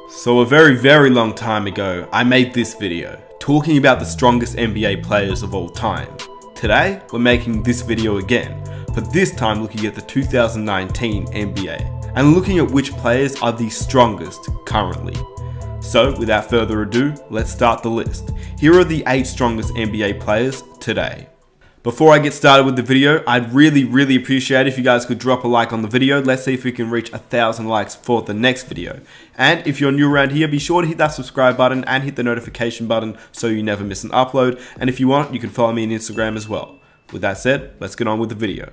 So a very long time ago, I made this video talking about the strongest NBA players of all time. Today, we're making this video again, but this time looking at the 2019 NBA and looking at which players are the strongest currently. So without further ado, let's start the list. Here are the 8 strongest NBA players today. Before I get started with the video, I'd really appreciate if you guys could drop a like on the video. Let's see if we can reach 1,000 likes for the next video. And if you're new around here, be sure to hit that subscribe button and hit the notification button so you never miss an upload. And if you want, you can follow me on Instagram as well. With that said, let's get on with the video.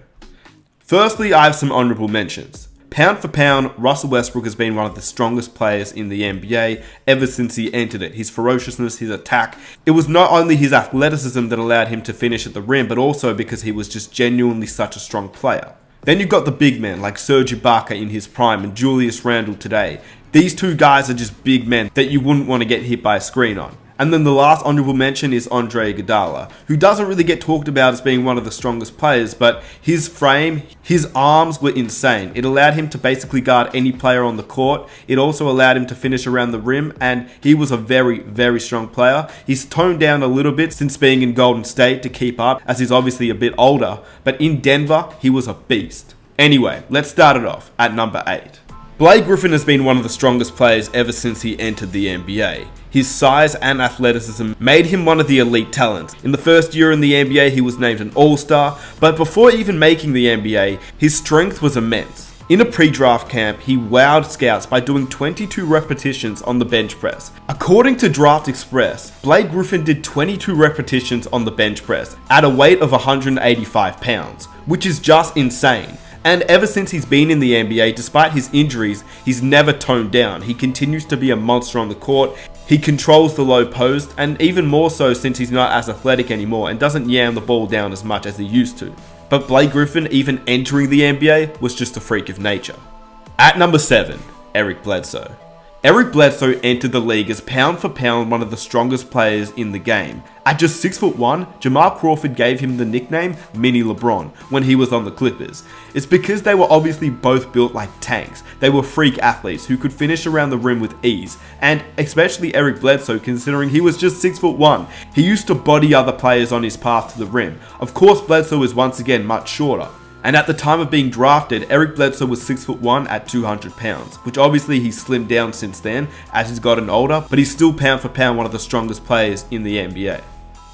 Firstly, I have some honorable mentions. Pound for pound, Russell Westbrook has been one of the strongest players in the NBA ever since he entered it. His ferociousness, his attack. It was not only his athleticism that allowed him to finish at the rim, but also because he was just genuinely such a strong player. Then you've got the big men like Serge Ibaka in his prime and Julius Randle today. These two guys are just big men that you wouldn't want to get hit by a screen on. And then the last honorable mention is Andre Iguodala, who doesn't really get talked about as being one of the strongest players, but his frame, his arms were insane. It allowed him to basically guard any player on the court. It also allowed him to finish around the rim, and he was a very strong player. He's toned down a little bit since being in Golden State to keep up, as he's obviously a bit older, but in Denver, he was a beast. Anyway, let's start it off at number 8. Blake Griffin has been one of the strongest players ever since he entered the NBA. His size and athleticism made him one of the elite talents. In the first year in the NBA, he was named an All-Star, but before even making the NBA, his strength was immense. In a pre-draft camp, he wowed scouts by doing 22 repetitions on the bench press. According to Draft Express, Blake Griffin did 22 repetitions on the bench press at a weight of 185 pounds, which is just insane. And ever since he's been in the NBA, despite his injuries, he's never toned down. He continues to be a monster on the court. He controls the low post, and even more so since he's not as athletic anymore and doesn't yam the ball down as much as he used to. But Blake Griffin, even entering the NBA, was just a freak of nature. At number 7, Eric Bledsoe. Eric Bledsoe entered the league as pound for pound one of the strongest players in the game. At just 6'1", Jamal Crawford gave him the nickname Mini LeBron when he was on the Clippers. It's because they were obviously both built like tanks. They were freak athletes who could finish around the rim with ease, and especially Eric Bledsoe, considering he was just 6'1". He used to body other players on his path to the rim. Of course, Bledsoe is once again much shorter. And at the time of being drafted, Eric Bledsoe was 6'1" at 200 pounds, which obviously he's slimmed down since then as he's gotten older, but he's still pound for pound one of the strongest players in the NBA.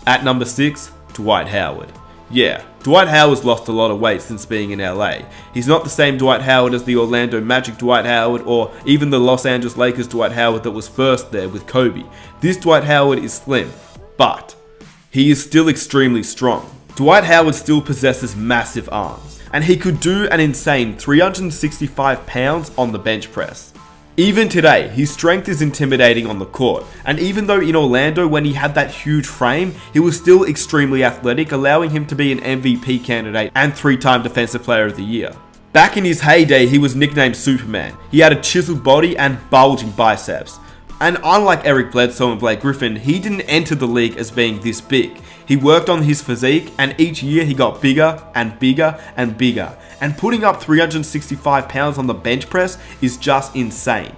At number 6, Dwight Howard. Yeah, Dwight Howard's lost a lot of weight since being in LA. He's not the same Dwight Howard as the Orlando Magic Dwight Howard or even the Los Angeles Lakers Dwight Howard that was first there with Kobe. This Dwight Howard is slim, but he is still extremely strong. Dwight Howard still possesses massive arms, and he could do an insane 365 pounds on the bench press. Even today, his strength is intimidating on the court, and even though in Orlando when he had that huge frame, he was still extremely athletic, allowing him to be an MVP candidate and 3-time Defensive Player of the Year. Back in his heyday, he was nicknamed Superman. He had a chiseled body and bulging biceps. And unlike Eric Bledsoe and Blake Griffin, he didn't enter the league as being this big. He worked on his physique, and each year he got bigger and bigger and bigger. And putting up 365 pounds on the bench press is just insane.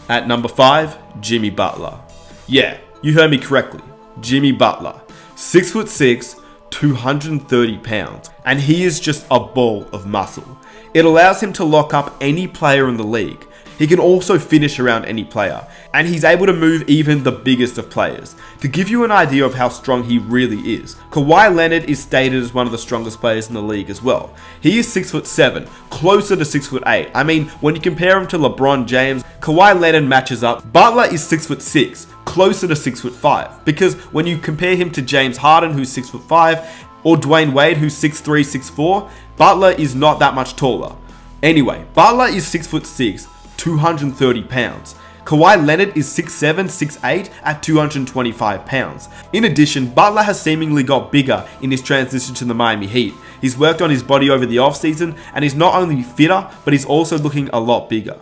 At number 5, Jimmy Butler. Yeah, you heard me correctly. Jimmy Butler. 6'6", 230 pounds. And he is just a ball of muscle. It allows him to lock up any player in the league. He can also finish around any player, and he's able to move even the biggest of players. To give you an idea of how strong he really is, Kawhi Leonard is stated as one of the strongest players in the league as well. He is 6'7", closer to 6'8". I mean, when you compare him to LeBron James, Kawhi Leonard matches up. Butler is 6'6", closer to 6'5", because when you compare him to James Harden, who's 6'5", or Dwayne Wade, who's 6'3", 6'4", Butler is not that much taller. Anyway, Butler is 6'6", 230 pounds. Kawhi Leonard is 6'7", 6'8", at 225 pounds. In addition, Butler has seemingly got bigger in his transition to the Miami Heat. He's worked on his body over the offseason, and he's not only fitter, but he's also looking a lot bigger.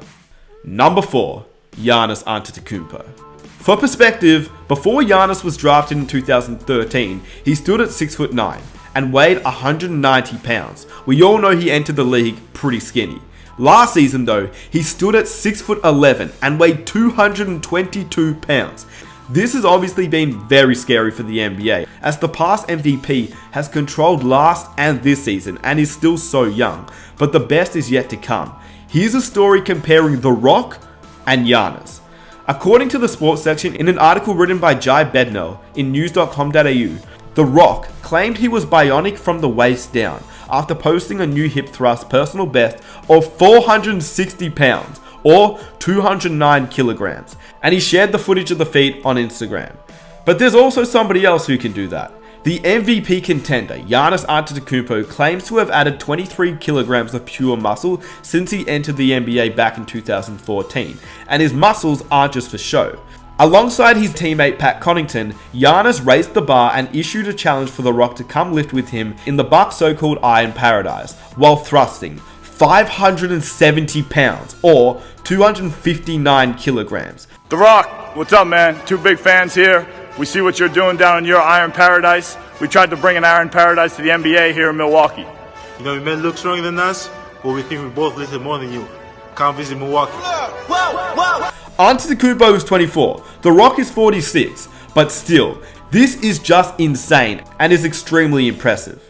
Number 4, Giannis Antetokounmpo. For perspective, before Giannis was drafted in 2013, he stood at 6'9", and weighed 190 pounds. We all know he entered the league pretty skinny. Last season though, he stood at 6'11" and weighed 222 pounds. This has obviously been very scary for the NBA, as the past MVP has controlled last and this season and is still so young, but the best is yet to come. Here's a story comparing The Rock and Giannis. According to the sports section in an article written by Jai Bednell in news.com.au, The Rock claimed he was bionic from the waist down after posting a new hip thrust personal best of 460 pounds or 209 kilograms, and he shared the footage of the feat on Instagram. But there's also somebody else who can do that. The MVP contender, Giannis Antetokounmpo, claims to have added 23 kilograms of pure muscle since he entered the NBA back in 2014, and his muscles aren't just for show. Alongside his teammate Pat Connaughton, Giannis raised the bar and issued a challenge for The Rock to come lift with him in the Bucks' so-called Iron Paradise, while thrusting 570 pounds or 259 kilograms. The Rock, what's up, man? Two big fans here. We see what you're doing down in your Iron Paradise. We tried to bring an Iron Paradise to the NBA here in Milwaukee. You know, you men look stronger than us, but we think we both lifted more than you. Come visit Milwaukee. Antetokounmpo is 24, The Rock is 46, but still, this is just insane and is extremely impressive.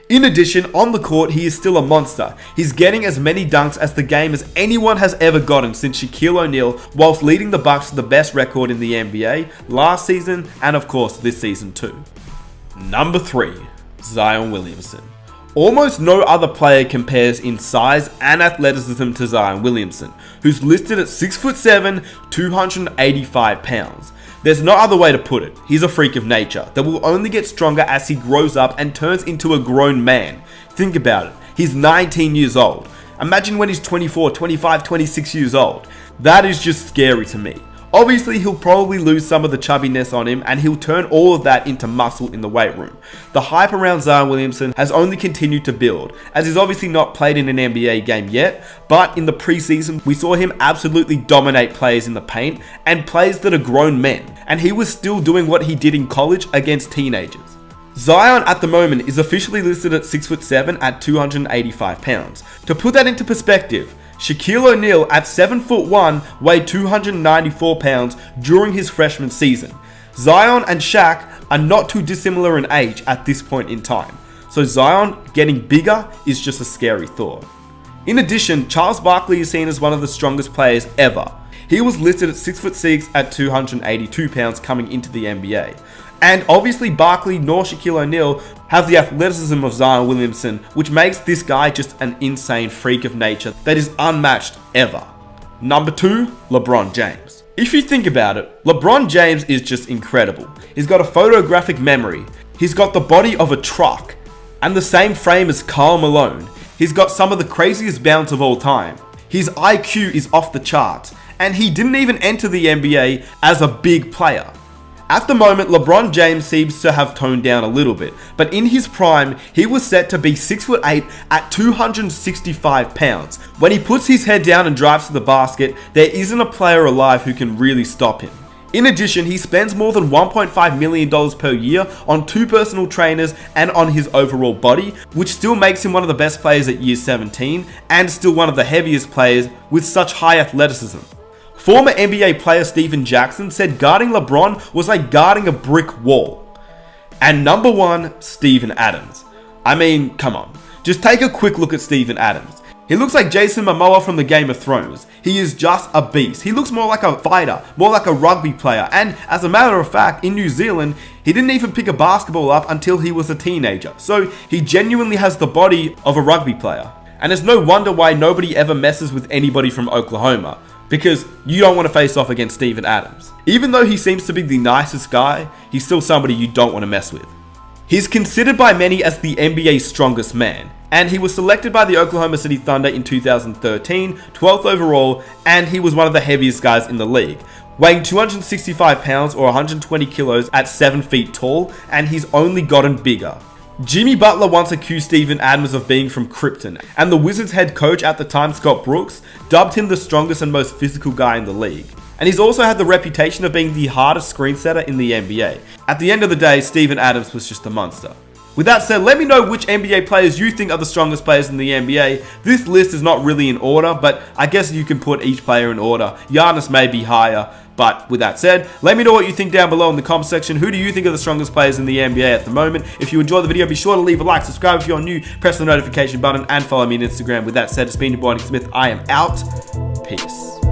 In addition, on the court, he is still a monster. He's getting as many dunks as the game as anyone has ever gotten since Shaquille O'Neal, whilst leading the Bucks to the best record in the NBA last season and of course this season too. Number 3, Zion Williamson. Almost no other player compares in size and athleticism to Zion Williamson, who's listed at 6'7", 285 pounds. There's no other way to put it. He's a freak of nature that will only get stronger as he grows up and turns into a grown man. Think about it. He's 19 years old. Imagine when he's 24, 25, 26 years old. That is just scary to me. Obviously, he'll probably lose some of the chubbiness on him and he'll turn all of that into muscle in the weight room. The hype around Zion Williamson has only continued to build, as he's obviously not played in an NBA game yet, but in the preseason we saw him absolutely dominate players in the paint and players that are grown men, and he was still doing what he did in college against teenagers. Zion at the moment is officially listed at 6'7" at 285 pounds. To put that into perspective, Shaquille O'Neal at 7'1" weighed 294 pounds during his freshman season. Zion and Shaq are not too dissimilar in age at this point in time, so Zion getting bigger is just a scary thought. In addition, Charles Barkley is seen as one of the strongest players ever. He was listed at 6'6" at 282 pounds coming into the NBA. And obviously Barkley nor Shaquille O'Neal have the athleticism of Zion Williamson, which makes this guy just an insane freak of nature that is unmatched ever. Number 2, LeBron James. If you think about it, LeBron James is just incredible. He's got a photographic memory, he's got the body of a truck, and the same frame as Karl Malone. He's got some of the craziest bounce of all time. His IQ is off the charts, and he didn't even enter the NBA as a big player. At the moment, LeBron James seems to have toned down a little bit, but in his prime, he was set to be 6'8" at 265 pounds. When he puts his head down and drives to the basket, there isn't a player alive who can really stop him. In addition, he spends more than $1.5 million per year on 2 personal trainers and on his overall body, which still makes him one of the best players at year 17 and still one of the heaviest players with such high athleticism. Former NBA player Stephen Jackson said guarding LeBron was like guarding a brick wall. And number 1, Steven Adams. I mean, come on. Just take a quick look at Steven Adams. He looks like Jason Momoa from the Game of Thrones. He is just a beast. He looks more like a fighter, more like a rugby player. And as a matter of fact, in New Zealand, he didn't even pick a basketball up until he was a teenager. So he genuinely has the body of a rugby player. And it's no wonder why nobody ever messes with anybody from Oklahoma, because you don't want to face off against Steven Adams. Even though he seems to be the nicest guy, he's still somebody you don't want to mess with. He's considered by many as the NBA's strongest man, and he was selected by the Oklahoma City Thunder in 2013, 12th overall, and he was one of the heaviest guys in the league, weighing 265 pounds or 120 kilos at 7 feet tall, and he's only gotten bigger. Jimmy Butler once accused Steven Adams of being from Krypton, and the Wizards head coach at the time, Scott Brooks, dubbed him the strongest and most physical guy in the league. And he's also had the reputation of being the hardest screen setter in the NBA. At the end of the day, Steven Adams was just a monster. With that said, let me know which NBA players you think are the strongest players in the NBA. This list is not really in order, but I guess you can put each player in order. Giannis may be higher, but with that said, let me know what you think down below in the comment section. Who do you think are the strongest players in the NBA at the moment? If you enjoyed the video, be sure to leave a like, subscribe if you're new, press the notification button, and follow me on Instagram. With that said, it's been your boy Nick Smith. I am out. Peace.